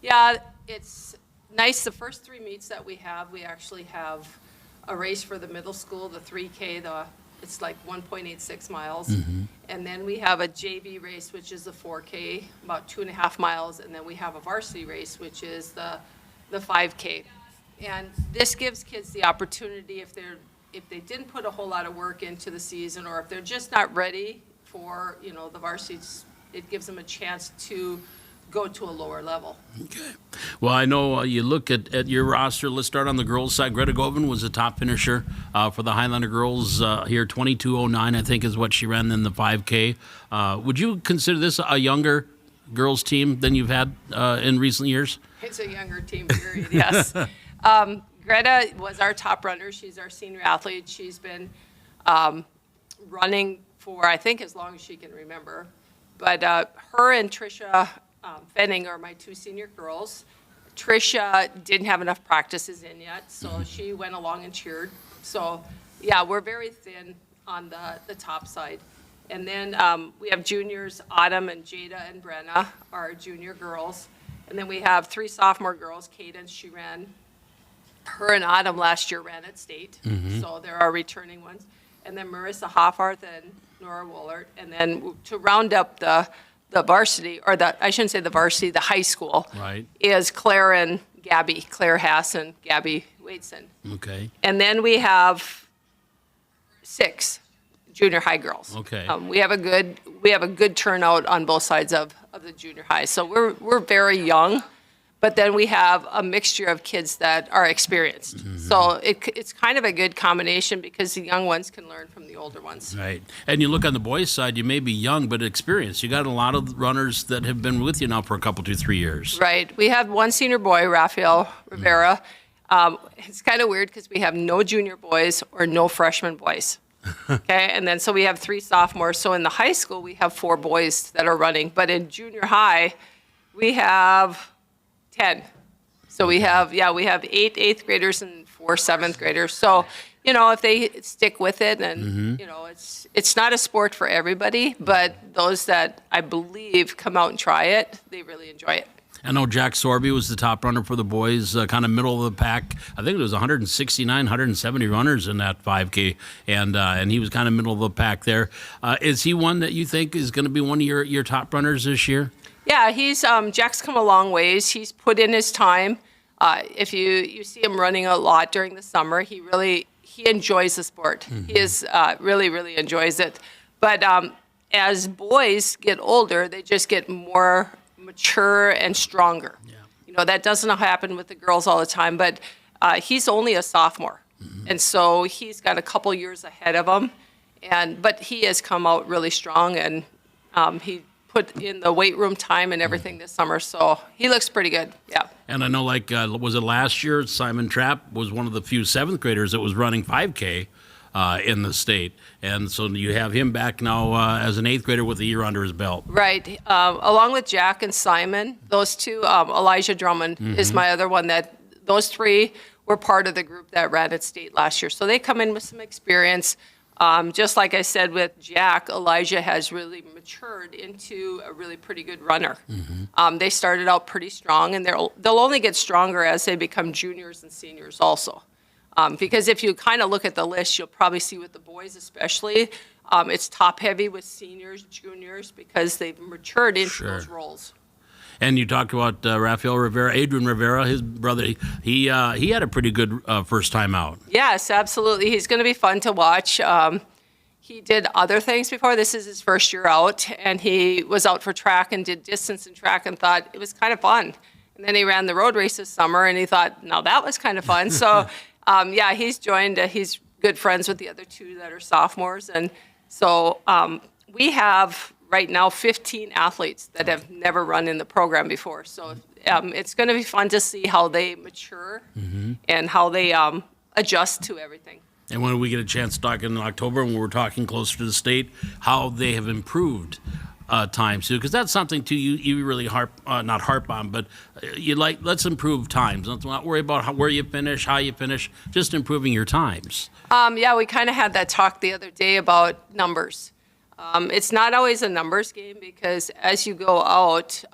Yeah, it's nice. The first three meets that we actually have a race for the middle school, the 3K, it's like 1.86 miles. And then we have a JV race, which is the 4K, about 2.5 miles. And then we have a varsity race, which is the 5K. And this gives kids the opportunity, if they didn't put a whole lot of work into the season, or if they're just not ready for, the varsity, it gives them a chance to go to a lower level. Okay. Well, I know you look at your roster. Let's start on the girls' side. Greta Govan was the top finisher for the Highlander girls here. 22:09, I think, is what she ran in the 5K. Would you consider this a younger girls' team than you've had in recent years? It's a younger team, period, yes. Greta was our top runner. She's our senior athlete. She's been running for, I think, as long as she can remember. But her and Tricia Fenning are my two senior girls. Tricia didn't have enough practices in yet, so she went along and cheered. So, yeah, we're very thin on the top side. And then we have juniors, Autumn and Jada and Brenna are junior girls. And then we have three sophomore girls. Cadence, she ran. Her and Autumn last year ran at state, so there are returning ones. And then Marissa Hoffarth and Nora Woolert. And then to round up the varsity, or I shouldn't say the varsity, the high school, Right. is Claire and Gabby, Claire Hass and Gabby Wadeson. Okay. And then we have 6 junior high girls. Okay. We have a good turnout on both sides of the junior high. So we're very young, but then we have a mixture of kids that are experienced. So it's kind of a good combination because the young ones can learn from the older ones. Right. And you look on the boys' side, you may be young but experienced. You got a lot of runners that have been with you now for a couple, 2-3 years. Right. We have one senior boy, Rafael Rivera. It's kind of weird because we have no junior boys or no freshman boys. Okay, and then so we have 3 sophomores. So in the high school, we have 4 boys that are running. But in junior high, we have 10. So we have 8 8th graders and 4 7th graders. So, if they stick with it, and, it's not a sport for everybody, but those that I believe come out and try it, they really enjoy it. I know Jack Sorby was the top runner for the boys, kind of middle of the pack. I think it was 169, 170 runners in that 5K, and he was kind of middle of the pack there. Is he one that you think is going to be one of your top runners this year? Yeah, Jack's come a long ways. He's put in his time. If you see him running a lot during the summer, he enjoys the sport. He is really, really enjoys it. But as boys get older, they just get more mature and stronger. Yeah. That doesn't happen with the girls all the time, but he's only a sophomore. And so he's got a couple years ahead of him. But he has come out really strong, and he put in the weight room time and everything this summer, so he looks pretty good. Yeah. And I know, was it last year, Simon Trapp was one of the few 7th graders that was running 5K in the state. And so you have him back now as an 8th grader with a year under his belt. Right. Along with Jack and Simon, those two, Elijah Drummond is my other one, those 3 were part of the group that ran at state last year. So they come in with some experience. Just like I said with Jack, Elijah has really matured into a really pretty good runner. They started out pretty strong, and they'll only get stronger as they become juniors and seniors also. Because if you kind of look at the list, you'll probably see with the boys especially, it's top-heavy with seniors, juniors, because they've matured into those roles. And you talked about Rafael Rivera, Adrian Rivera, his brother. He had a pretty good first time out. Yes, absolutely. He's going to be fun to watch. He did other things before. This is his first year out, and he was out for track and did distance and track and thought it was kind of fun. And then he ran the road race this summer, and he thought, now that was kind of fun. So, he's joined. He's good friends with the other 2 that are sophomores. And so we have right now 15 athletes that have never run in the program before. So it's going to be fun to see how they mature and how they adjust to everything. And when we get a chance to talk in October, when we're talking closer to the state, how they have improved times too, because that's something too you really not harp on, but let's improve times. Let's not worry about where you finish, how you finish, just improving your times. We kind of had that talk the other day about numbers. It's not always a numbers game because as you go out,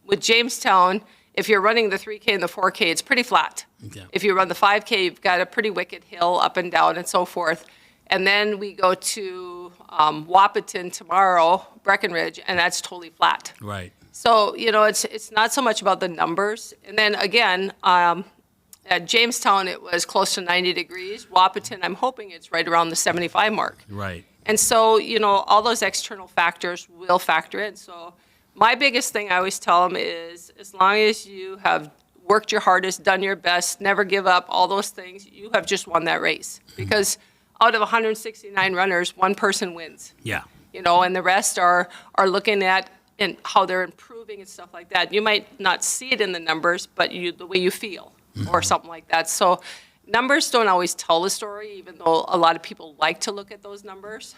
with Jamestown, if you're running the 3K and the 4K, it's pretty flat. Okay. If you run the 5K, you've got a pretty wicked hill up and down and so forth. And then we go to Wahpeton tomorrow, Breckenridge, and that's totally flat. Right. So, it's not so much about the numbers. And then again, at Jamestown, it was close to 90 degrees. Wahpeton, I'm hoping it's right around the 75 mark. Right. And so, all those external factors will factor in. So my biggest thing I always tell them is, as long as you have worked your hardest, done your best, never give up, all those things, you have just won that race. Because out of 169 runners, one person wins. Yeah. And the rest are looking at and how they're improving and stuff like that. You might not see it in the numbers, but the way you feel or something like that. So numbers don't always tell the story, even though a lot of people like to look at those numbers.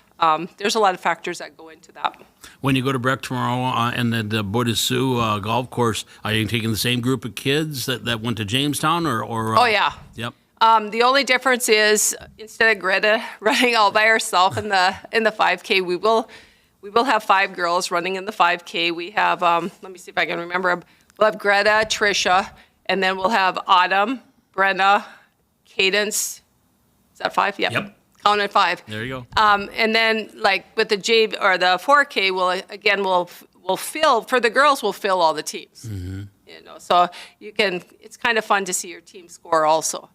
There's a lot of factors that go into that. When you go to Breck tomorrow and at the Bois de Sioux golf course, are you taking the same group of kids that went to Jamestown or Oh, yeah. Yep. The only difference is instead of Greta running all by herself in the 5K, we will have 5 girls running in the 5K. We have, let me see if I can remember. We'll have Greta, Tricia, and then we'll have Autumn, Brenna, Cadence. Is that 5? Yeah. Yep. Count at 5. There you go. And then like with the the 4K, we'll fill for the girls. We'll fill all the teams. Mm-hmm. So it's kind of fun to see your team score also.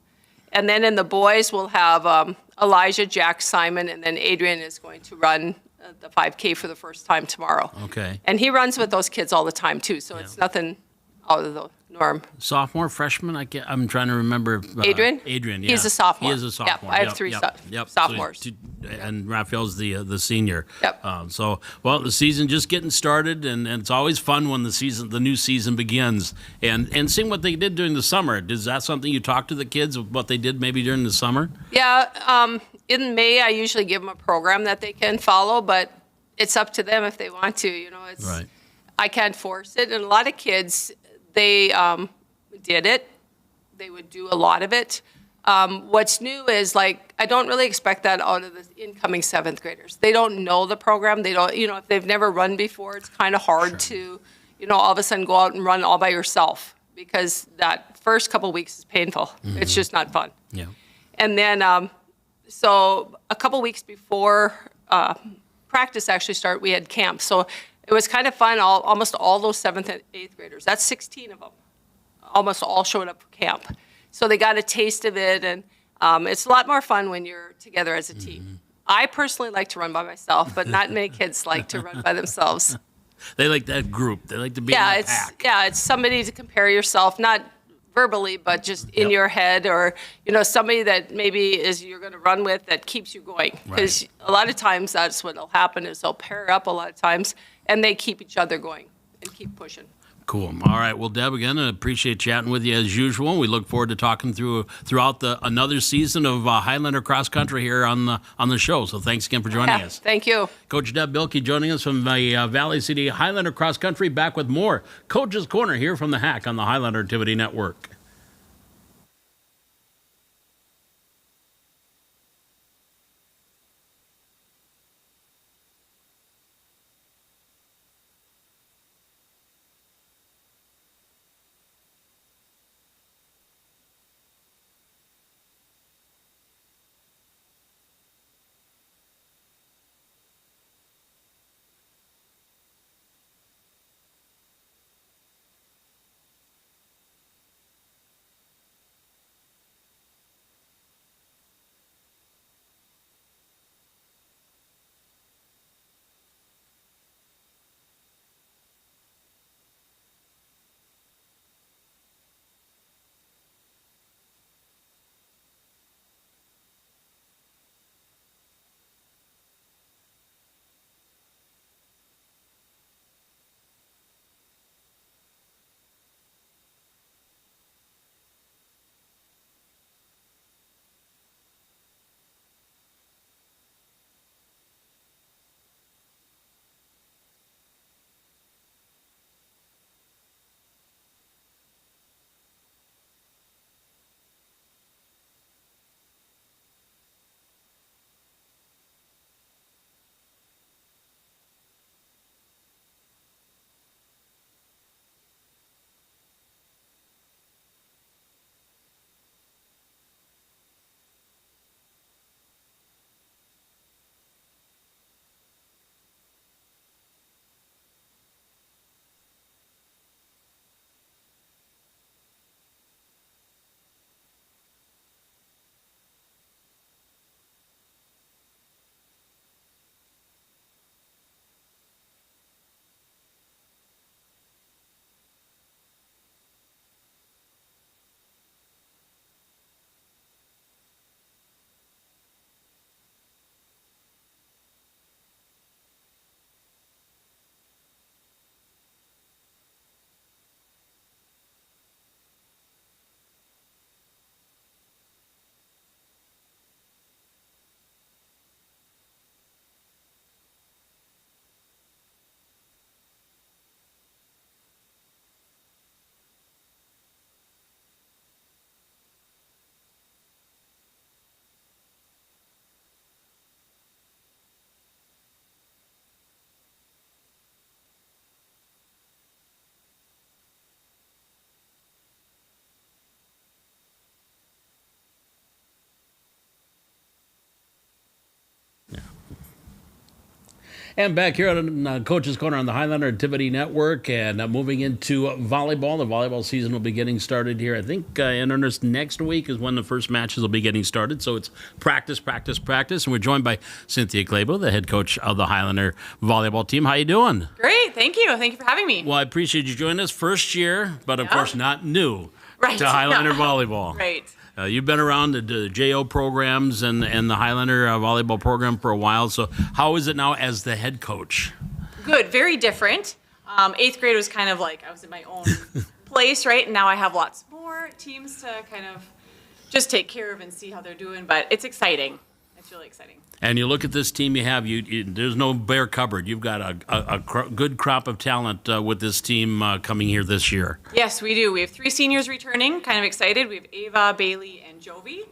And then in the boys, we'll have Elijah, Jack, Simon, and then Adrian is going to run the 5K for the first time tomorrow. Okay. And he runs with those kids all the time too, so it's nothing out of the norm. Sophomore, freshman? I'm trying to remember. Adrian? Adrian, yeah. He's a sophomore. He is a sophomore. Yep, I have 3 sophomores. So and Raphael's the senior. Yep. The season just getting started, and it's always fun when the new season begins. And seeing what they did during the summer. Is that something you talk to the kids of what they did maybe during the summer? Yeah. In May, I usually give them a program that they can follow, but it's up to them if they want to. It's Right. I can't force it. And a lot of kids, they did it. They would do a lot of it. What's new is, I don't really expect that out of the incoming 7th graders. They don't know the program. They don't, if they've never run before, it's kind of hard to, all of a sudden go out and run all by yourself, because that first couple weeks is painful. Mm-hmm. It's just not fun. Yeah. And then, so a couple weeks before practice actually started, we had camp. So it was kind of fun. Almost all those 7th and 8th graders, that's 16 of them, almost all showed up for camp. So they got a taste of it, and it's a lot more fun when you're together as a team. Mm-hmm. I personally like to run by myself, but not many kids like to run by themselves. They like that group. They like to be in a pack. It's somebody to compare yourself, not verbally, but just in your head, or somebody that maybe you're going to run with that keeps you going. Because a lot of times that's what will happen is they'll pair up a lot of times, and they keep each other going and keep pushing. Cool. All right. Well, Deb, again, I appreciate chatting with you as usual. We look forward to talking throughout another season of Highlander Cross Country here on the show. So thanks again for joining us. Thank you. Coach Deb Bilkey joining us from the Valley City Highlander Cross Country. Back with more Coach's Corner here from the Hack on the Highlander Activity Network. And back here on Coach's Corner on the Highlander Activity Network, and moving into volleyball. The volleyball season will be getting started here. I think in earnest next week is when the first matches will be getting started. So it's practice, practice, practice. And we're joined by Cynthia Clabo, the head coach of the Highlander volleyball team. How you doing? Great, thank you. Thank you for having me. Well, I appreciate you joining us. First year, but of course not new to Highlander volleyball. Right. You've been around the JO programs and the Highlander volleyball program for a while. So how is it now as the head coach? Good, very different. 8th grade was kind of like I was in my own place, right? And now I have lots more teams to kind of just take care of and see how they're doing. But it's exciting. It's really exciting. And you look at this team you have, there's no bare cupboard. You've got a good crop of talent with this team coming here this year. Yes, we do. We have 3 seniors returning, kind of excited. We have Ava, Bailey, and Jovi.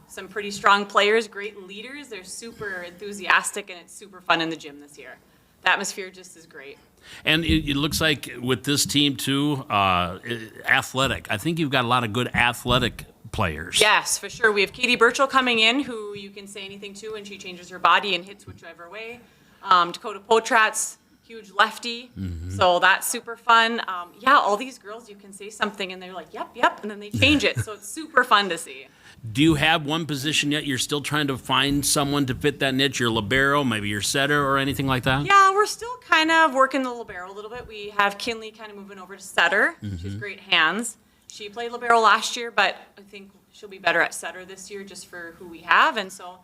Some pretty strong players, great leaders. They're super enthusiastic, and it's super fun in the gym this year. The atmosphere just is great. And it looks like with this team, too, athletic. I think you've got a lot of good athletic players. Yes, for sure. We have Katie Burchell coming in, who you can say anything to, and she changes her body and hits whichever way. Dakota Potrat's huge lefty, so that's super fun. All these girls, you can say something, and they're like, yep, and then they change it, so it's super fun to see. Do you have one position yet you're still trying to find someone to fit that niche, your libero, maybe your setter, or anything like that? Yeah, we're still kind of working the libero a little bit. We have Kinley kind of moving over to setter. She's great hands. She played libero last year, but I think she'll be better at setter this year just for who we have. And so,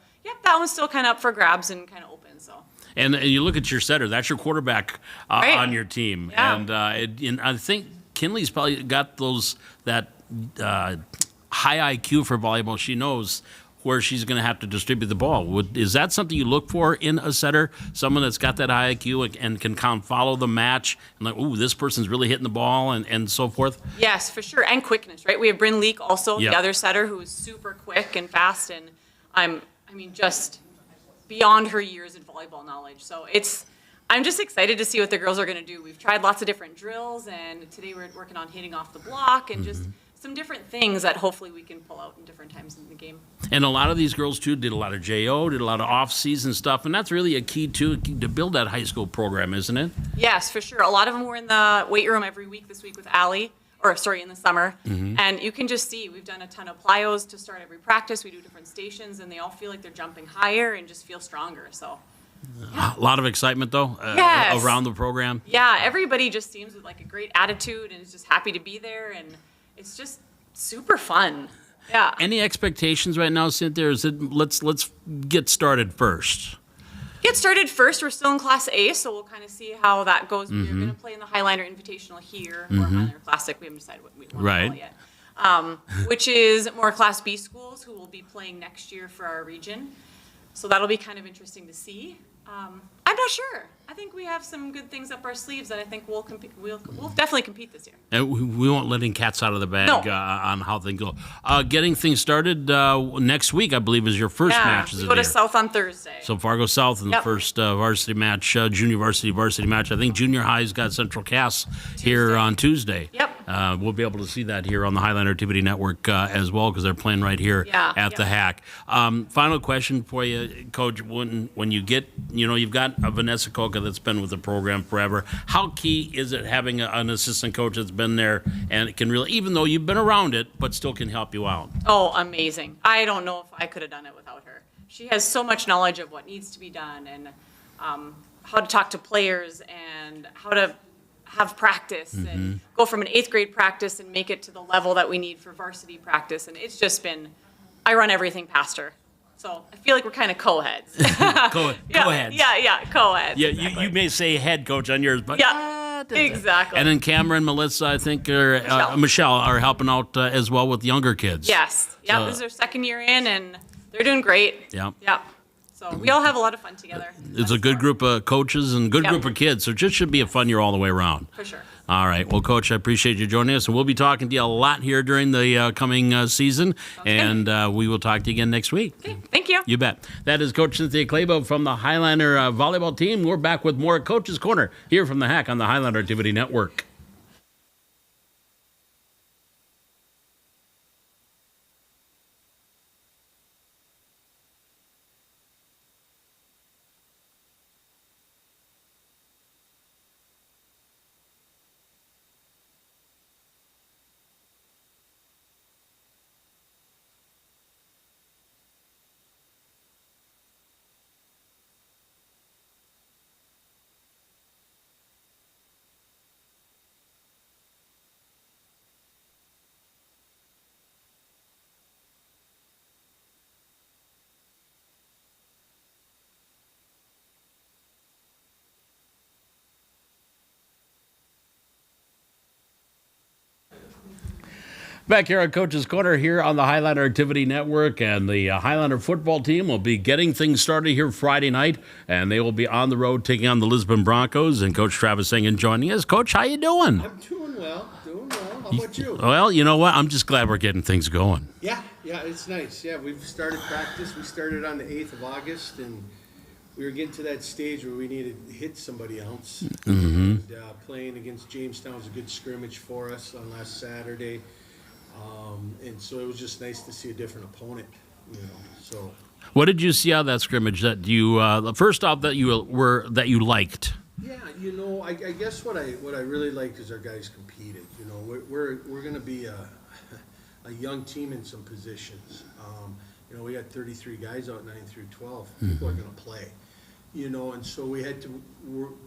that one's still kind of up for grabs and kind of open. So. And you look at your setter, that's your quarterback right. on your team. Yeah. And I think Kinley's probably got that high IQ for volleyball. She knows where she's going to have to distribute the ball. Is that something you look for in a setter? Someone that's got that high IQ and can kind of follow the match and like, ooh, this person's really hitting the ball and so forth? Yes, for sure. And quickness, right? We have Bryn Leak also, the other setter, who is super quick and fast. And just beyond her years in volleyball knowledge. So I'm just excited to see what the girls are going to do. We've tried lots of different drills, and today we're working on hitting off the block and just some different things that hopefully we can pull out in different times in the game. And a lot of these girls, too, did a lot of JO, did a lot of off-season stuff, and that's really a key, too, to build that high school program, isn't it? Yes, for sure. A lot of them were in the weight room every week this week with Allie, in the summer. And you can just see we've done a ton of plyos to start every practice. We do different stations, and they all feel like they're jumping higher and just feel stronger. So. A lot of excitement, though, yes. around the program. Yeah, everybody just seems with like a great attitude and is just happy to be there, and it's just super fun. Yeah. Any expectations right now, Cynthia? Or is it let's get started first? Get started first. We're still in Class A, so we'll kind of see how that goes. We're going to play in the Highlander Invitational here, or Highlander Classic. We haven't decided what we want to call it yet. Which is more Class B schools who will be playing next year for our region. So that'll be kind of interesting to see. I'm not sure. I think we have some good things up our sleeves that I think we'll compete. We'll definitely compete this year. And we won't let any cats out of the bag on how things go. Getting things started next week, I believe, is your first match. We go to South on Thursday. So Fargo South in the first varsity match, junior varsity match. I think junior high's got Central Cass here on Tuesday. Yep. We'll be able to see that here on the Highlander Activity Network as well, because they're playing right here at the Hack. Final question for you, Coach. When you get, you've got a Vanessa Koka that's been with the program forever. How key is it having an assistant coach that's been there and it can really, even though you've been around it, but still can help you out? Oh, amazing. I don't know if I could have done it without her. She has so much knowledge of what needs to be done and how to talk to players and how to have practice and go from an 8th grade practice and make it to the level that we need for varsity practice. And it's just been, I run everything past her. So I feel like we're kind of co-heads. Co-heads. Yeah, co-heads. Yeah, exactly. you may say head coach on yours, but exactly. And then Cameron, Melissa, I think, Michelle are helping out as well with younger kids. Yes. Yeah, this is their second year in, and they're doing great. Yeah. So we all have a lot of fun together. It's a good group of coaches and good group of kids, so it just should be a fun year all the way around. For sure. All right. Well, Coach, I appreciate you joining us, and we'll be talking to you a lot here during the coming season, and we will talk to you again next week. Okay. Thank you. You bet. That is Coach Cynthia Clabo from the Highlander volleyball team. We're back with more Coach's Corner here from the Hack on the Highlander Activity Network. Back here on Coach's Corner here on the Highlander Activity Network, and the Highlander football team will be getting things started here Friday night, and they will be on the road taking on the Lisbon Broncos, and Coach Travis Engen joining us. Coach, how you doing? I'm doing well. How about you? Well, you know what? I'm just glad we're getting things going. Yeah, it's nice. Yeah, we've started practice. We started on the 8th of August, and we were getting to that stage where we needed to hit somebody else. And playing against Jamestown was a good scrimmage for us on last Saturday. And so it was just nice to see a different opponent, So What did you see out of that scrimmage that you first off that you liked? yeah, I guess what I really liked is our guys competed. We're going to be a young team in some positions. We got 33 guys out 9 through 12. People are going to play. And so we had to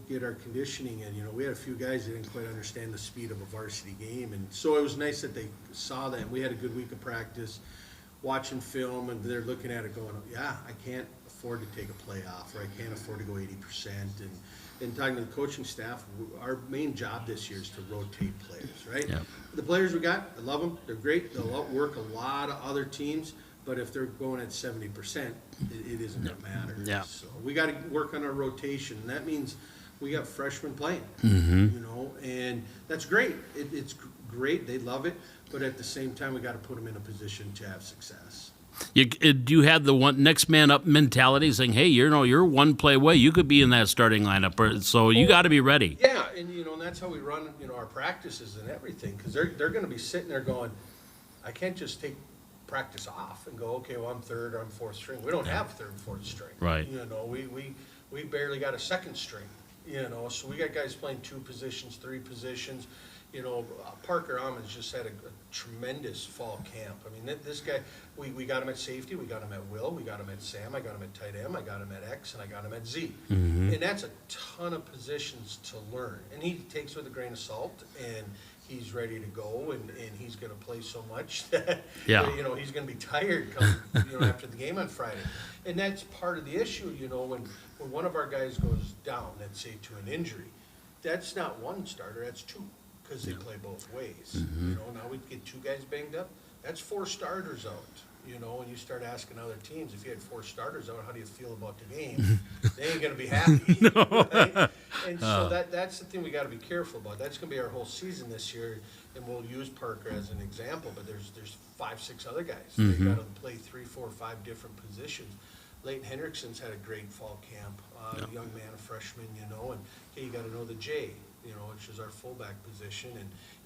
get our conditioning in. We had a few guys that didn't quite understand the speed of a varsity game, and so it was nice that they saw that. And we had a good week of practice, watching film, and they're looking at it going, yeah, I can't afford to take a play off, or I can't afford to go 80%. And talking to the coaching staff, our main job this year is to rotate players, right? Yeah. The players we got, I love them. They're great. They'll outwork a lot of other teams. But if they're going at 70%, it isn't going to matter. Yeah. So we got to work on our rotation. And that means we got freshmen playing, and that's great. It's great. They love it. But at the same time, we got to put them in a position to have success. Do you have the one next man up mentality, saying, "Hey, you're one play away. You could be in that starting lineup, so you got to be ready." Yeah, and and that's how we run, our practices and everything, because they're going to be sitting there going, I can't just take practice off and go, okay, well, I'm third or I'm fourth string. We don't have third and fourth string. Right. We barely got a second string. So we got guys playing 2 positions, 3 positions. Parker Ammons just had a tremendous fall camp. I mean, this guy, we got him at safety, we got him at will, we got him at Sam, I got him at tight end, I got him at X, and I got him at Z. And that's a ton of positions to learn. And he takes it with a grain of salt, and he's ready to go, and he's going to play so much that he's going to be tired after the game on Friday. And that's part of the issue, when one of our guys goes down, let's say to an injury, that's not one starter, that's 2, because they play both ways. Now we get 2 guys banged up, that's 4 starters out. And you start asking other teams, if you had 4 starters out, how do you feel about the game? They ain't going to be happy. Right? And so that's the thing we got to be careful about. That's going to be our whole season this year, and we'll use Parker as an example, but there's 5, 6 other guys. They got to play 3, 4, 5 different positions. Leighton Hendrickson's had a great fall camp, young man, a freshman, and you got to know the J, which is our fullback position,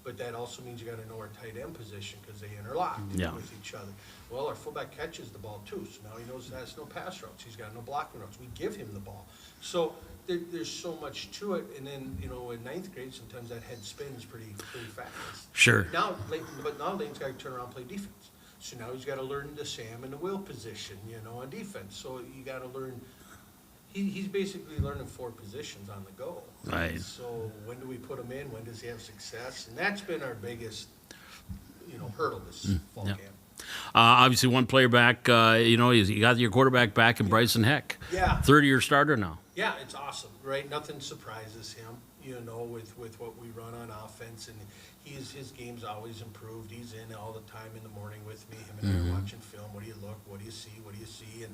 but that also means you got to know our tight end position because they interlock with each other. Well, our fullback catches the ball too, so now he knows has no pass routes. He's got no blocking routes. We give him the ball. So there's so much to it, and then in 9th grade, sometimes that head spins pretty fast. Sure. Now Leighton's got to turn around and play defense. So now he's got to learn the Sam and the Will position, on defense. So you got to learn. He's basically learning 4 positions on the go. Right. So when do we put him in? When does he have success? And that's been our biggest, hurdle this fall camp. Obviously, one player back. You got your quarterback back in Bryson Heck. Yeah. 30-year starter now. Yeah, it's awesome, right? Nothing surprises him, with what we run on offense, and his game's always improved. He's in all the time in the morning with me. Him and I are watching film. What do you look? What do you see? What do you see?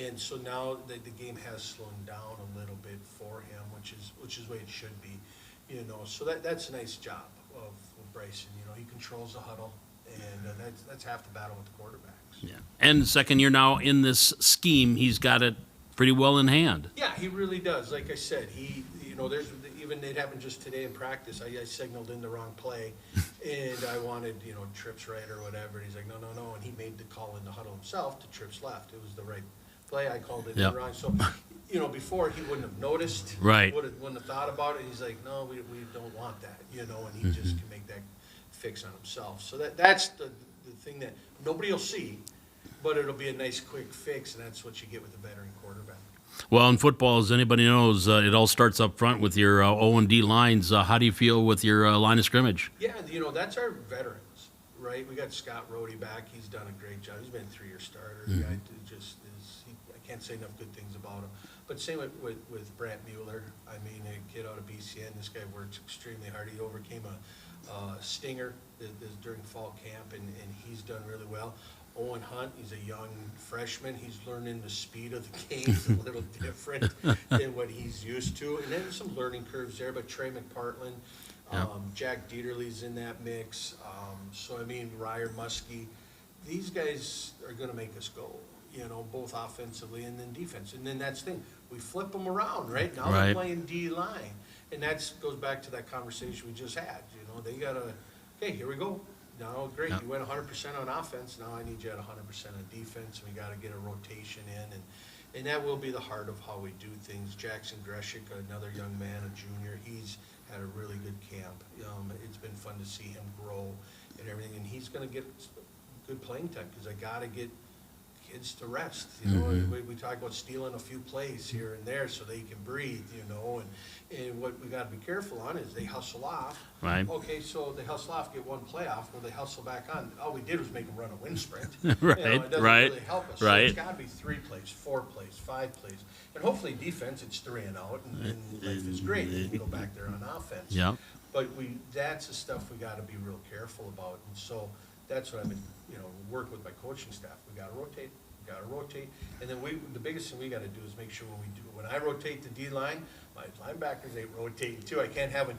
And so now the game has slowed down a little bit for him, which is the way it should be, So that's a nice job of Bryson. He controls the huddle, and that's half the battle with the quarterbacks. Yeah. And second year now in this scheme, he's got it pretty well in hand. Yeah, he really does. Like I said, there's even it happened just today in practice. I signaled in the wrong play, and I wanted trips right or whatever. And he's like, no, and he made the call in the huddle himself to trips left. It was the right play. I called it wrong. So, before he wouldn't have noticed. Right. Wouldn't have thought about it. He's like, no, we don't want that. And he just can make that fix on himself. So that's the thing that nobody will see, but it'll be a nice quick fix, and that's what you get with a veteran quarterback. Well, in football, as anybody knows, it all starts up front with your O&D lines. How do you feel with your line of scrimmage? Yeah, that's our veterans, right? We got Scott Rohde back. He's done a great job. He's been a 3-year starter. The guy I can't say enough good things about him. But same with Brant Mueller. I mean, a kid out of BCN. This guy works extremely hard. He overcame Stinger is during fall camp, and he's done really well. Owen Hunt, he's a young freshman. He's learning the speed of the game. It's a little different than what he's used to. And then there's some learning curves there, but Trey McPartland, Jack Dieterle's in that mix. So, I mean, Ryer Muskie, these guys are going to make us go, both offensively and then defense. And then that's the thing. We flip them around, right? Now they're playing D-line. And that goes back to that conversation we just had. They got to, okay, here we go. Now, great, you went 100% on offense. Now I need you at 100% on defense. We got to get a rotation in. And that will be the heart of how we do things. Jackson Greshik, another young man, a junior, he's had a really good camp. It's been fun to see him grow and everything. And he's going to get good playing time because I got to get kids to rest. We talk about stealing a few plays here and there so they can breathe, and what we got to be careful on is they hustle off. Right. Okay, so they hustle off, get one play off, well, they hustle back on. All we did was make them run a wind sprint. Right, it doesn't right, really help us. right. So it's got to be 3 plays, 4 plays, 5 plays. And hopefully defense, it's 3 and out, and life is great. You can go back there on offense. Yeah. But that's the stuff we got to be real careful about. And so that's what I've been, working with my coaching staff. We got to rotate. And then the biggest thing we got to do is make sure when I rotate the D-line, my linebackers ain't rotating too. I can't have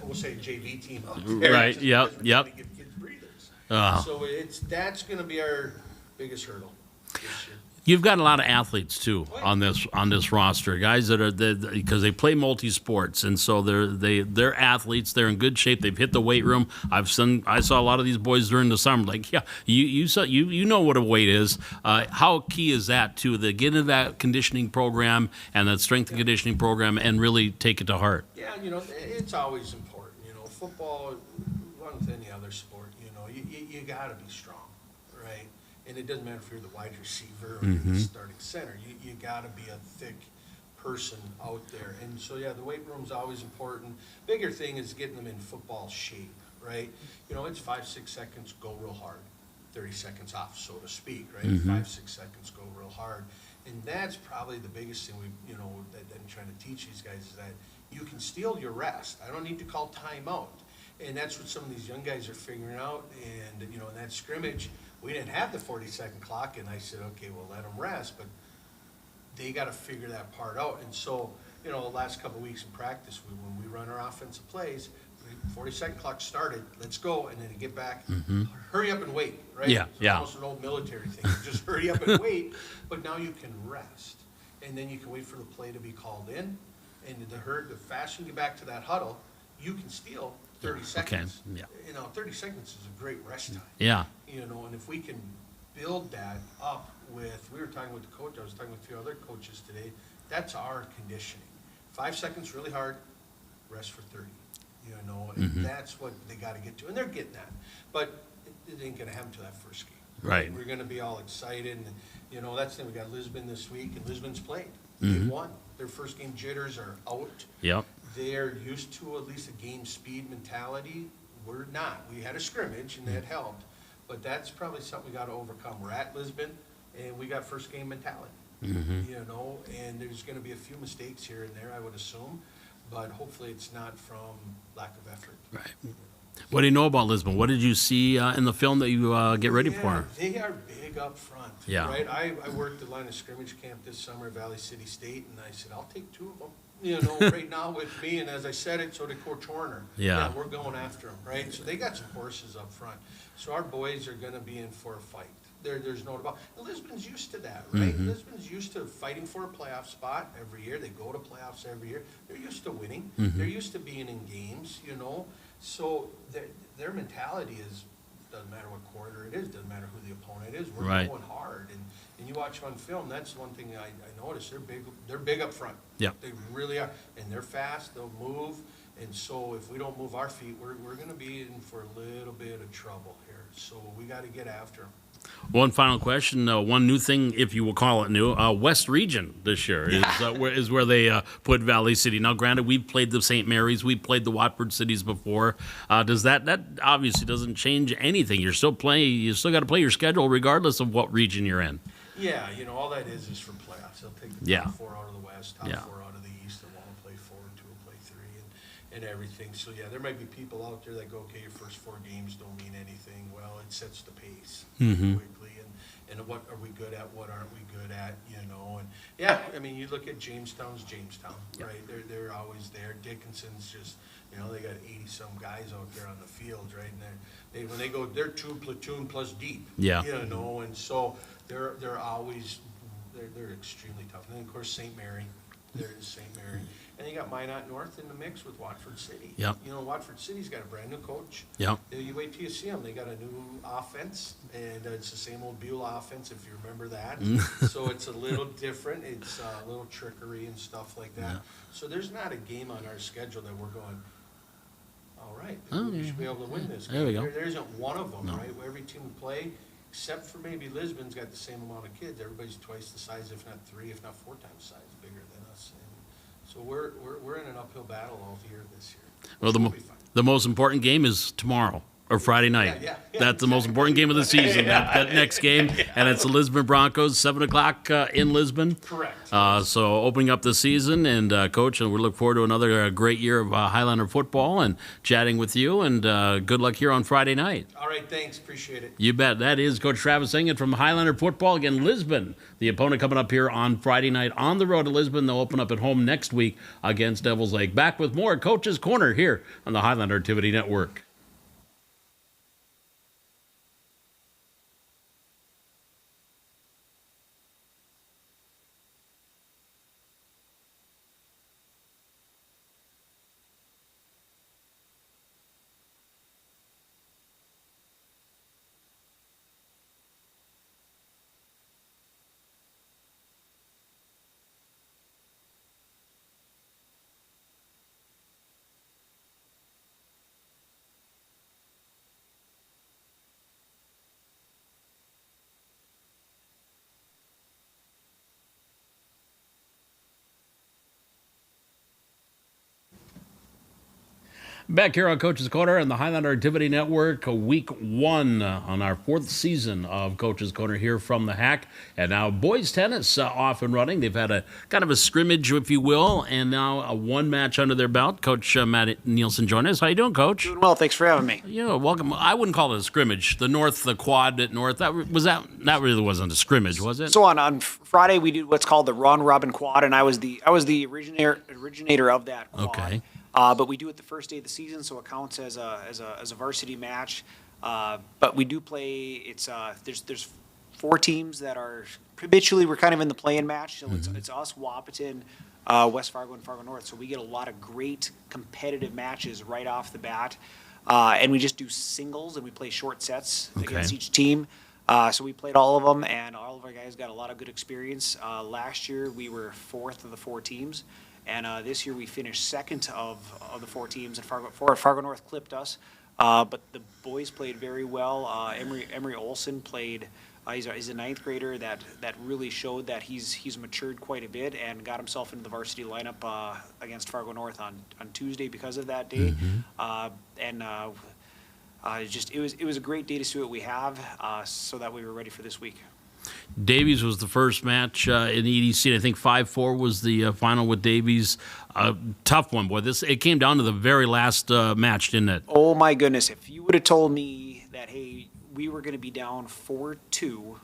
we'll say a JV team out there. Right, yep. Give kids breathers. So that's going to be our biggest hurdle this year. You've got a lot of athletes too on this roster, guys that are because they play multi-sports, and so they're athletes. They're in good shape. They've hit the weight room. I saw a lot of these boys during the summer. Like, yeah, you know what a weight is. How key is that to get into that conditioning program and that strength and conditioning program and really take it to heart? Yeah, it's always important. Football, along with any other sport, you got to be strong. And it doesn't matter if you're the wide receiver or the starting center. You got to be a thick person out there. And so, the weight room's always important. Bigger thing is getting them in football shape, right? It's 5-6 seconds, go real hard. 30 seconds off, so to speak, right? 5-6 seconds, go real hard. And that's probably the biggest thing that I'm trying to teach these guys is that you can steal your rest. I don't need to call timeout. And that's what some of these young guys are figuring out. And, in that scrimmage, we didn't have the 40-second clock, and I said, okay, we'll let them rest, but they got to figure that part out. And so, the last couple of weeks in practice, when we run our offensive plays, 40-second clock started, let's go, and then you get back, hurry up and wait, right? Yeah, it's almost an old military thing. Just hurry up and wait, but now you can rest, and then you can wait for the play to be called in, and the faster you get back to that huddle, you can steal 30 seconds. Okay. Yeah. 30 seconds is a great rest time. Yeah. And if we can build that up we were talking with the coach, I was talking with a few other coaches today, that's our conditioning. 5 seconds really hard, rest for 30, and that's what they got to get to. And they're getting that. But it ain't going to happen till that first game. Right. We're going to be all excited. And, that's the thing. We got Lisbon this week, and Lisbon's played. They won. Their first game jitters are out. Yep. They're used to at least a game speed mentality. We're not. We had a scrimmage, and that helped. But that's probably something we got to overcome. We're at Lisbon, and we got first game mentality. And there's going to be a few mistakes here and there, I would assume. But hopefully it's not from lack of effort. Right. What do you know about Lisbon? What did you see in the film that you get ready for? They are big up front. Yeah. Right? I worked the line of scrimmage camp this summer at Valley City State, and I said, I'll take 2 of them. Right now with me, and as I said it, so did Coach Horner. Yeah. We're going after them, right? So they got some horses up front. So our boys are going to be in for a fight. There's no doubt. And Lisbon's used to that, right? Lisbon's used to fighting for a playoff spot every year. They go to playoffs every year. They're used to winning. They're used to being in games, So their mentality is, doesn't matter what quarter it is, doesn't matter who the opponent is, we're going hard. And you watch on film, that's one thing I noticed. They're big up front. Yeah. They really are. And they're fast, they'll move. And so if we don't move our feet, we're going to be in for a little bit of trouble here. So we got to get after them. One final question. One new thing, if you will call it new, West Region this year is where they put Valley City. Now, granted, we've played the St. Mary's, we've played the Watford cities before. Does that obviously doesn't change anything? You still got to play your schedule regardless of what region you're in. Yeah, all that is for playoffs. They'll take the top 4 out of the West, top 4 out of the East, and one will play 4 and 2 will play 3. and everything. So yeah, there might be people out there that go, okay, your first 4 games don't mean anything. Well, it sets the pace quickly, and what are we good at, what aren't we good at, and yeah, I mean, you look at Jamestown's Jamestown, right? They're always there. Dickinson's just, they got 80-some guys out there on the field, right? And when they go, they're 2 platoon plus deep, and so they're always, they're extremely tough. And then, of course, St. Mary, there's St. Mary. And you got Minot North in the mix with Watford City. Yep. Watford City's got a brand new coach. Yep. You wait till you see them. They got a new offense, and it's the same old Beulah offense, if you remember that. So it's a little different. It's a little trickery and stuff like that. Yeah. So there's not a game on our schedule that we're going, all right, we should be able to win this game. There we go. There isn't one of them, No. right? Every team we play, except for maybe Lisbon's got the same amount of kids. Everybody's twice the size, if not 3, if not 4 times the size bigger than us. And so we're in an uphill battle all year this year. Well, We'll be fine. the most important game is tomorrow or Friday night. Yeah, That's the most important game of the season, that next game. And it's the Lisbon Broncos, 7 o'clock in Lisbon. Correct. So opening up the season, and Coach, and we look forward to another great year of Highlander football and chatting with you, and good luck here on Friday night. All right, thanks. Appreciate it. You bet. That is Coach Travis Singing from Highlander football. Again, Lisbon, the opponent coming up here on Friday night on the road to Lisbon. They'll open up at home next week against Devils Lake. Back with more Coach's Corner here on the Highlander Activity Network. Back here on Coach's Corner and the Highlander Activity Network, week 1 on our 4th season of Coach's Corner here from the Hack. And now boys tennis off and running. They've had a kind of a scrimmage, if you will, and now a 1 match under their belt. Coach Matt Nielsen joined us. How you doing, Coach? Doing well. Thanks for having me. Yeah, welcome. I wouldn't call it a scrimmage. The quad at North, that really wasn't a scrimmage, was it? So on Friday we did what's called the Ron Robin Quad, and I was the originator of that quad. Okay. But we do it the first day of the season, so it counts as a varsity match. But we do play. It's there's 4 teams that are habitually we're kind of in the play-in match. So it's us, Wahpeton, West Fargo, and Fargo North. So we get a lot of great competitive matches right off the bat. And we just do singles, and we play short sets against each team. So we played all of them, and all of our guys got a lot of good experience. Last year we were 4th of the 4 teams. And this year we finished 2nd of the 4 teams, and Fargo North clipped us. But the boys played very well. Emery Olson played. He's a 9th grader that really showed that he's matured quite a bit and got himself into the varsity lineup against Fargo North on Tuesday because of that day. It was a great day to see what we have, so that we were ready for this week. Davies was the first match in EDC, and I think 5-4 was the final with Davies. Tough one, boy. It came down to the very last match, didn't it? Oh my goodness! If you would have told me that, hey, we were going to be down 4-2,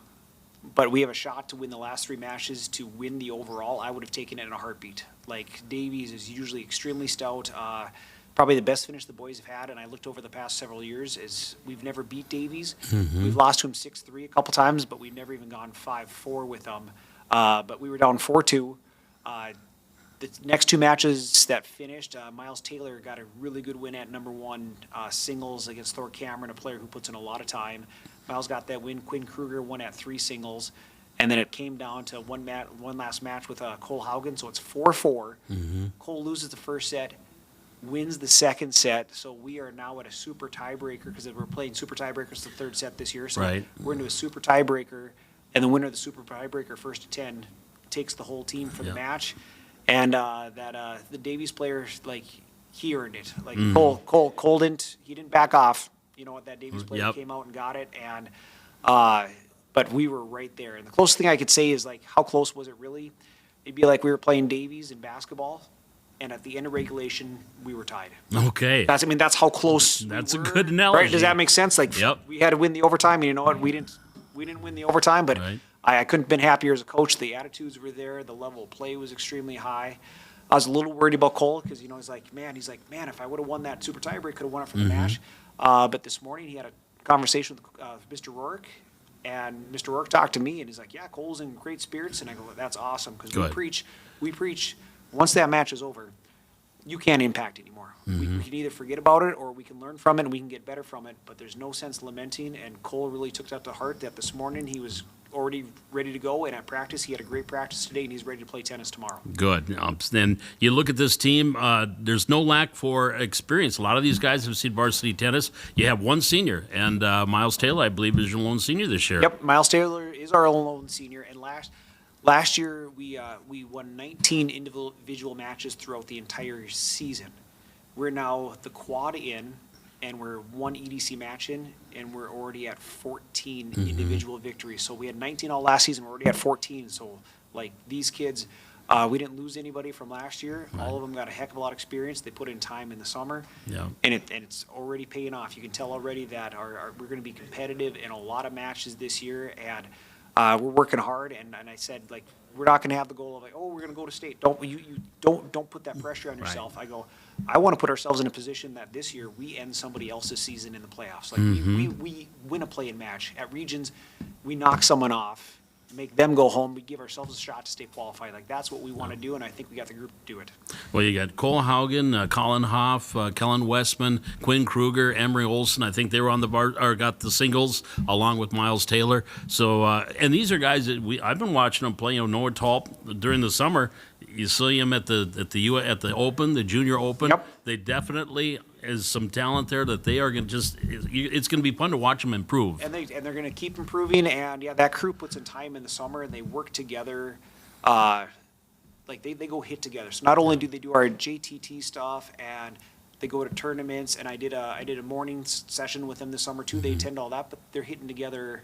but we have a shot to win the last 3 matches to win the overall, I would have taken it in a heartbeat. Like, Davies is usually extremely stout. Probably the best finish the boys have had, and I looked over the past several years, is we've never beat Davies. We've lost to him 6-3 a couple times, but we've never even gone 5-4 with them. But we were down 4-2. The next 2 matches that finished, Miles Taylor got a really good win at number 1 singles against Thor Cameron, a player who puts in a lot of time. Miles got that win. Quinn Kruger won at 3 singles. And then it came down to one last match with Cole Haugen, so it's 4-4. Cole loses the first set, wins the second set, so we are now at a super tiebreaker because we're playing super tiebreakers the 3rd set this year. So we're into a super tiebreaker, and the winner of the super tiebreaker, first to 10, takes the whole team for the match. And the Davies player, like, he earned it. Like Cole didn't back off. You know what? That Davies player came out and got it, and but we were right there. And the closest thing I could say is, like, how close was it really? It'd be like we were playing Davies in basketball. and at the end of regulation, we were tied. Okay. That's how close. That's we a were, good analogy. Right? Does that make sense? Like, Yep. we had to win the overtime, and you know what? We didn't win the overtime, but Right. I couldn't have been happier as a coach. The attitudes were there. The level of play was extremely high. I was a little worried about Cole because, he's like, man, if I would have won that super tiebreak, could have won it from the match. But this morning he had a conversation with Mr. Rourke, and Mr. Rourke talked to me, and he's like, yeah, Cole's in great spirits. And I go, that's awesome, because we preach, once that match is over, you can't impact anymore. We can either forget about it or we can learn from it and we can get better from it, but there's no sense lamenting. And Cole really took that to heart, that this morning he was already ready to go, and at practice, he had a great practice today, and he's ready to play tennis tomorrow. Good. Then you look at this team, there's no lack for experience. A lot of these guys have seen varsity tennis. You have one senior, and Miles Taylor, I believe, is your lone senior this year. Yep, Miles Taylor is our lone senior, and last year we won 19 individual matches throughout the entire season. We're now the quad in, and we're one EDC match in, and we're already at 14 individual victories. So we had 19 all last season, we're already at 14. So, like, these kids, we didn't lose anybody from last year. All of them got a heck of a lot of experience. They put in time in the summer, and it's already paying off. You can tell already that we're going to be competitive in a lot of matches this year, and we're working hard. And I said, like, we're not going to have the goal of, like, oh, we're going to go to state. Don't put that pressure on yourself. I go, I want to put ourselves in a position that this year we end somebody else's season in the playoffs. Like, we win a play-in match. At regions, we knock someone off, make them go home. We give ourselves a shot to stay qualified. Like, that's what we want to do, and I think we got the group to do it. Well, you got Cole Haugen, Colin Hoff, Kellen Westman, Quinn Kruger, Emery Olson. I think they were on the bar or got the singles along with Miles Taylor. So, and these are guys that I've been watching them play. Noah Talp during the summer. You see him at the Open, the Junior Open. Yep. They definitely is some talent there that they are going to it's going to be fun to watch them improve. And they're going to keep improving. And yeah, that crew puts in time in the summer, and they work together. Like they go hit together. So not only do they do our JTT stuff, and they go to tournaments, and I did a morning session with them this summer too. They attend all that, but they're hitting together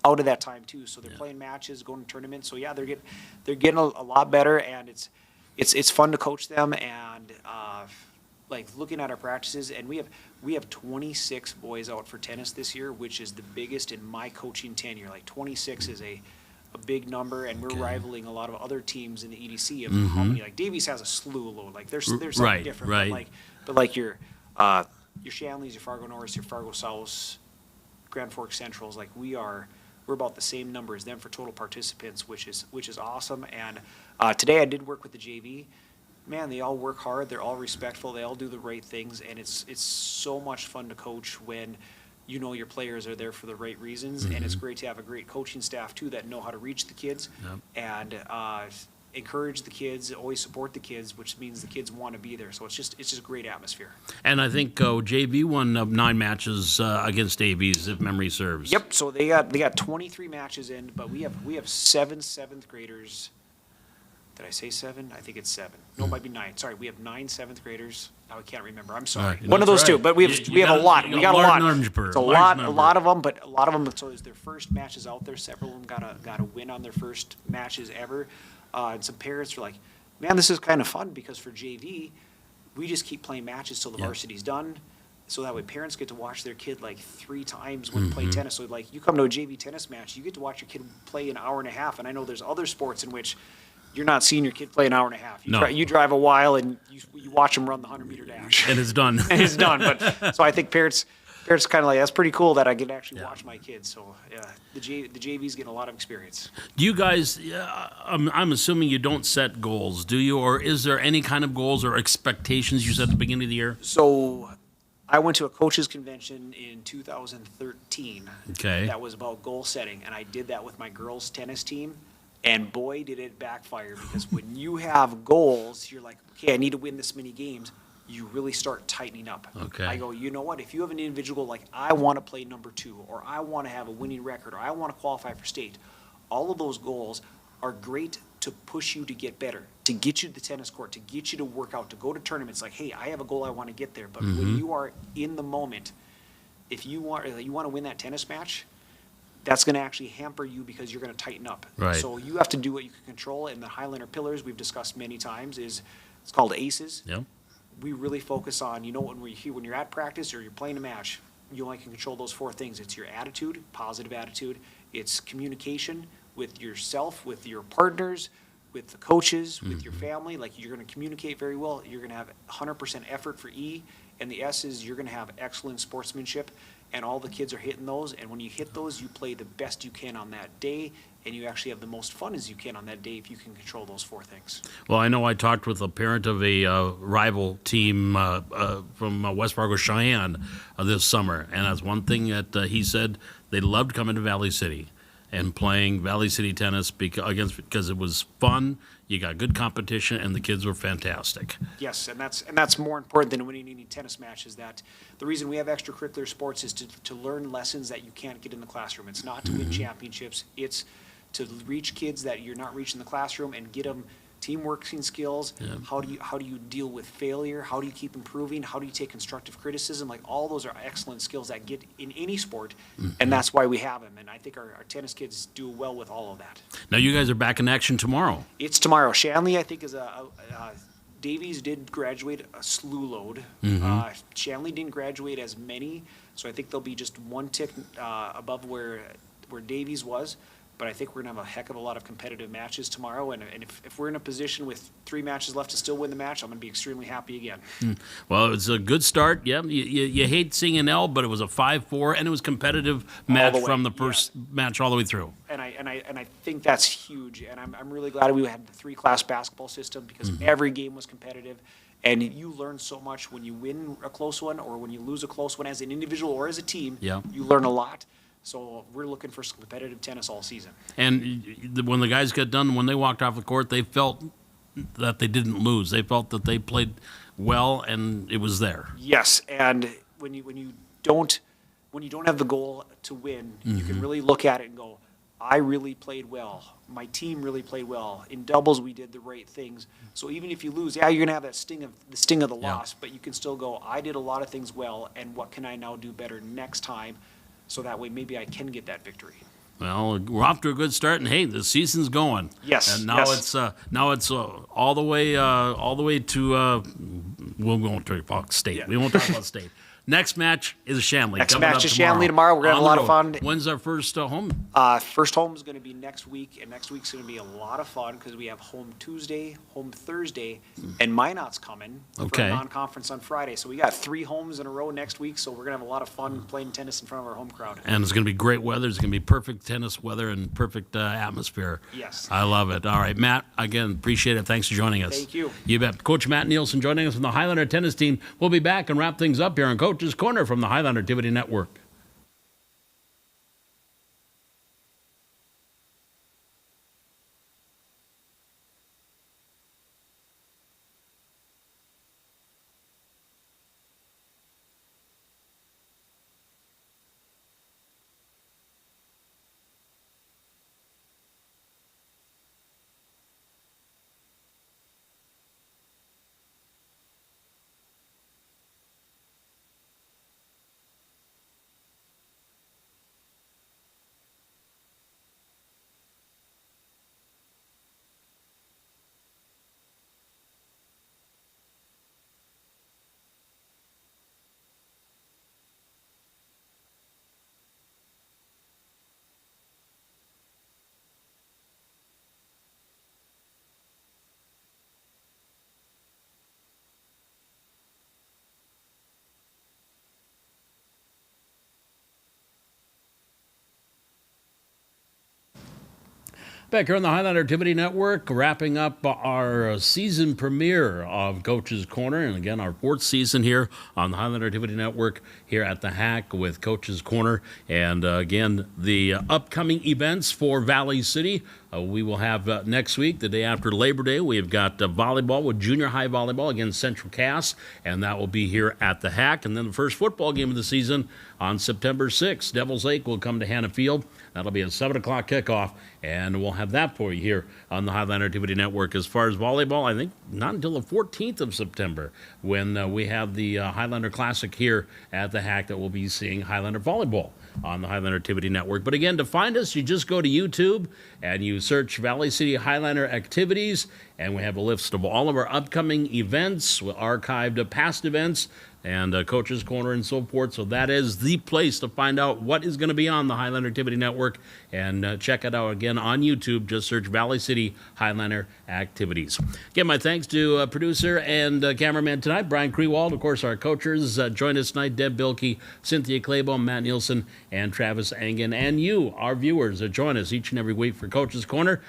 out of that time too. So they're playing matches, going to tournaments. So yeah, they're getting a lot better, and it's fun to coach them. And like looking at our practices, and we have 26 boys out for tennis this year, which is the biggest in my coaching tenure. Like 26 is a big number, and we're rivaling a lot of other teams in the EDC of how many. Like Davies has a slew of load. Like there's something different. Right. But like your Shanleys, your Fargo North, your Fargo South, Grand Forks Centrals, like we're about the same number as them for total participants, which is awesome. And today I did work with the JV. Man, they all work hard. They're all respectful. They all do the right things, and it's so much fun to coach when you know your players are there for the right reasons. And it's great to have a great coaching staff too that know how to reach the kids and encourage the kids, always support the kids, which means the kids want to be there. So it's just a great atmosphere. And I think JV won 9 matches against ABs, if memory serves. Yep. So they got 23 matches in, but we have 7 7th graders. Did I say 7? I think it's 7. No, it might be 9. Sorry, we have 9 7th graders. Now I can't remember. I'm sorry. Right, One of those right. two. But we have a lot. We got a lot. It's a lot of them. But a lot of them. So it's their first matches out there. Several of them got a win on their first matches ever. And some parents are like, man, this is kind of fun, because for JV, we just keep playing matches till the varsity's done. So that way parents get to watch their kid like 3 times when they play tennis. So like you come to a JV tennis match, you get to watch your kid play an hour and a half. And I know there's other sports in which you're not seeing your kid play an hour and a half. You drive a while and you watch them run the 100-meter dash. And it's done. And it's done. But so I think parents kind of like, that's pretty cool that I can actually watch my kids. So yeah, the JV's getting a lot of experience. Do you guys? I'm assuming you don't set goals, do you? Or is there any kind of goals or expectations you set at the beginning of the year? So I went to a coaches convention in 2013. Okay. That was about goal setting, and I did that with my girls' tennis team. And boy, did it backfire, because when you have goals, you're like, okay, I need to win this many games. You really start tightening up. Okay. I go, you know what? If you have an individual like, I want to play number 2, or I want to have a winning record, or I want to qualify for state, all of those goals are great to push you to get better, to get you to the tennis court, to get you to work out, to go to tournaments. Like, hey, I have a goal, I want to get there. But when you are in the moment, if you want to win that tennis match, that's going to actually hamper you, because you're going to tighten up. Right. So you have to do what you can control. And the Highlander pillars we've discussed many times is It's called ACEs. Yep. We really focus on, when you're at practice or you're playing a match, you only can control those 4 things. It's your attitude, positive attitude. It's communication with yourself, with your partners, with the coaches, with your family. Like, you're going to communicate very well. You're going to have 100% effort for E. And the S is you're going to have excellent sportsmanship. And all the kids are hitting those. And when you hit those, you play the best you can on that day. And you actually have the most fun as you can on that day if you can control those 4 things. Well, I know I talked with a parent of a rival team from West Fargo Cheyenne this summer, and that's one thing that he said they loved coming to Valley City and playing Valley City tennis because it was fun. You got good competition, and the kids were fantastic. Yes, and that's more important than winning any tennis match. Is that the reason we have extracurricular sports is to learn lessons that you can't get in the classroom. It's not to win championships. It's to reach kids that you're not reaching in the classroom and get them teamwork skills. Yeah. How do you deal with failure? How do you keep improving? How do you take constructive criticism? Like, all those are excellent skills that get in any sport, and that's why we have them. And I think our tennis kids do well with all of that. Now, you guys are back in action tomorrow. It's tomorrow. Shanley, I think, is Davies did graduate a slew load. Shanley didn't graduate as many, so I think they'll be just one tick above where Davies was. But I think we're going to have a heck of a lot of competitive matches tomorrow. And if we're in a position with 3 matches left to still win the match, I'm going to be extremely happy again. Well, it was a good start. Yeah, you hate seeing an L, but it was a 5-4, and it was competitive match from the first match all the way through. And I think that's huge. And I'm really glad we had the 3-class basketball system, because every game was competitive. And you learn so much when you win a close one or when you lose a close one as an individual or as a team. Yeah. You learn a lot. So we're looking for some competitive tennis all season. And when the guys got done, when they walked off the court, they felt that they didn't lose. They felt that they played well, and it was there. Yes, and when you don't have the goal to win, you can really look at it and go, I really played well. My team really played well. In doubles, we did the right things. So even if you lose, yeah, you're gonna have that sting of the loss, but you can still go, I did a lot of things well, and what can I now do better next time? So that way, maybe I can get that victory. Well, we're off to a good start, and hey, the season's going. Yes. And now it's all the way to we won't talk about state. Yeah. We won't talk about state. Next match is Shanley. Next coming match up is Shanley tomorrow. We're gonna have a lot of fun. When's our first home? First home is going to be next week, and next week's going to be a lot of fun because we have home Tuesday, home Thursday, and Minot's coming for Okay. a non-conference on Friday. So we got 3 homes in a row next week, so we're going to have a lot of fun playing tennis in front of our home crowd. And it's going to be great weather. It's going to be perfect tennis weather and perfect atmosphere. Yes. I love it. All right, Matt, again, appreciate it. Thanks for joining us. Thank you. You bet. Coach Matt Nielsen joining us from the Highlander tennis team. We'll be back and wrap things up here on Coach's Corner from the Highlander Activity Network. Back here on the Highlander Activity Network, wrapping up our season premiere of Coach's Corner. And again, our 4th season here on the Highlander Activity Network here at the Hack with Coach's Corner. And again, the upcoming events for Valley City. We will have next week, the day after Labor Day, we've got volleyball with junior high volleyball against Central Cass, and that will be here at the Hack. And then the first football game of the season on September 6th. Devils Lake will come to Hannah Field. That'll be a 7 o'clock kickoff, and we'll have that for you here on the Highlander Activity Network. As far as volleyball, I think not until the 14th of September when we have the Highlander Classic here at the Hack that we'll be seeing Highlander volleyball on the Highlander Activity Network. But again, to find us, you just go to YouTube and you search Valley City Highlander Activities, and we have a list of all of our upcoming events, archived past events, and Coach's Corner and so forth. So that is the place to find out what is going to be on the Highlander Activity Network, and check it out again on YouTube. Just search Valley City Highlander Activities. Again, my thanks to producer and cameraman tonight, Brian Krewald. Of course, our coaches joined us tonight, Deb Bilkey, Cynthia Claiborne, Matt Nielsen, and Travis Angen. And you, our viewers, join us each and every week for Coach's Corner,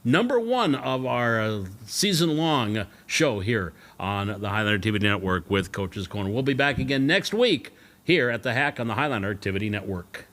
number one of our season-long show here on the Highlander Activity Network with Coach's Corner. We'll be back again next week here at the Hack on the Highlander Activity Network.